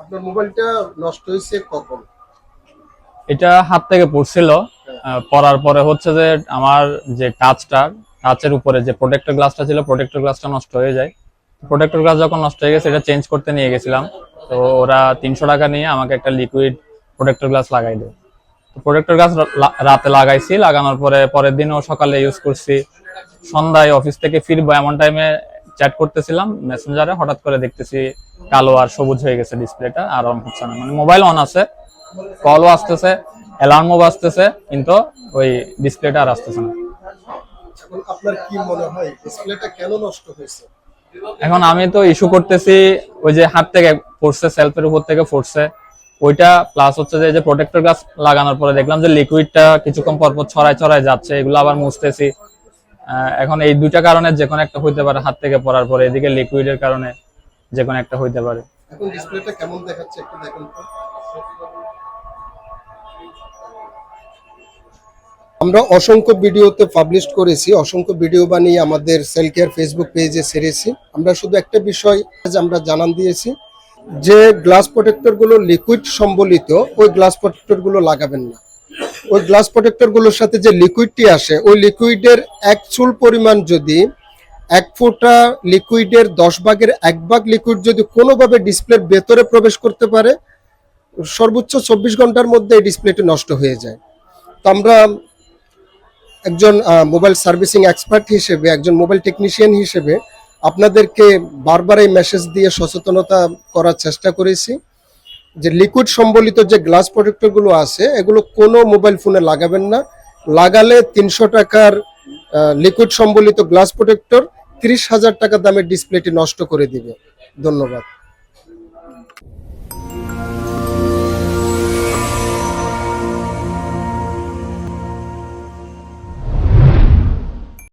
আপনার মোবাইলটা নষ্ট হয়েছে কখন? এটা হাত থেকে পড়ছিল, পড়ার পরে হচ্ছে যে আমার যে টাচের উপরে যে প্রোটেক্টর গ্লাসটা ছিল, প্রোটেক্টর গ্লাসটা নষ্ট হয়ে যায়। প্রোটেক্টর গ্লাস যখন নষ্ট হয়ে গেছে, এটা চেঞ্জ করতে নিয়ে গেছিলাম। তো ওরা 300 টাকা নিয়ে আমাকে একটা লিকুইড প্রোটেক্টর গ্লাস লাগাই দেয়। তো প্রোটেক্টর গ্লাস রাতে লাগাইছি, লাগানোর পরে পরের দিনও সকালে ইউজ করছি। সন্ধ্যায় অফিস থেকে ফিরবো এমন টাইমে চ্যাট করতেছিলাম মেসেঞ্জারে, হঠাৎ করে দেখতেছি কালো আর সবুজ হয়ে গেছে ডিসপ্লেটা, আর অন হচ্ছে না। মানে মোবাইল অন আছে, কলও আসতেছে, অ্যালার্মও বাজতেছে, কিন্তু ওই ডিসপ্লেটা আর আসতেছে না। এখন আপনার কি মনে হয় ডিসপ্লেটা কেন নষ্ট হয়েছে? এখন আমি তো ইস্যু করতেছি, ওই যে হাত থেকে পড়ছে, সেলফের উপর থেকে পড়ছে ওইটা, প্লাস হচ্ছে যে প্রোটেক্টর গ্লাস লাগানোর পরে দেখলাম যে লিকুইডটা কিছুক্ষণ পর পর ছড়ায় ছড়ায় যাচ্ছে, এগুলো আবার মুছতেছি। এখন এই দুইটা কারণে যে কোনো একটা হইতে পারে, হাত থেকে পড়ার পরে, এদিকে লিকুইডের কারণে যে কোনো একটা হইতে পারে। এখন ডিসপ্লেটা কেমন দেখাচ্ছে একটু দেখুন তো। আমরা অসংখ্য ভিডিওতে পাবলিশ করেছি, অসংখ্য ভিডিও বানিয়ে আমাদের সেল কেয়ার ফেসবুক পেজে ছেড়েছি। আমরা শুধু একটা বিষয় আমরা জানান দিয়েছি যে গ্লাস প্রোটেক্টর গুলো লিকুইড সম্বলিত, ওই গ্লাস প্রোটেক্টর গুলো লাগাবেন না। ওই গ্লাস প্রোটেক্টর গুলোর সাথে যে লিকুইডটি আসে, ওই লিকুইডের এক চুল পরিমাণ যদি, এক ফোঁটা লিকুইডের 10 ভাগের 1 ভাগ লিকুইড যদি কোনোভাবে ডিসপ্লের ভেতরে প্রবেশ করতে পারে, সর্বোচ্চ 24 ঘন্টার মধ্যে এই ডিসপ্লেটি নষ্ট হয়ে যায়। তো আমরা একজন মোবাইল সার্ভিসিং এক্সপার্ট হিসেবে, একজন মোবাইল টেকনিশিয়ান হিসেবে আপনাদেরকে বারবার এই মেসেজ দিয়ে সচেতনতা করার চেষ্টা করেছি যে লিকুইড সম্বলিত যে গ্লাস প্রোটেক্টরগুলো আছে, এগুলো কোনো মোবাইল ফোনে লাগাবেন না। লাগালে 300 টাকার লিকুইড সম্বলিত গ্লাস প্রোটেক্টর 30,000 টাকা দামের ডিসপ্লেটি নষ্ট করে দিবে। ধন্যবাদ।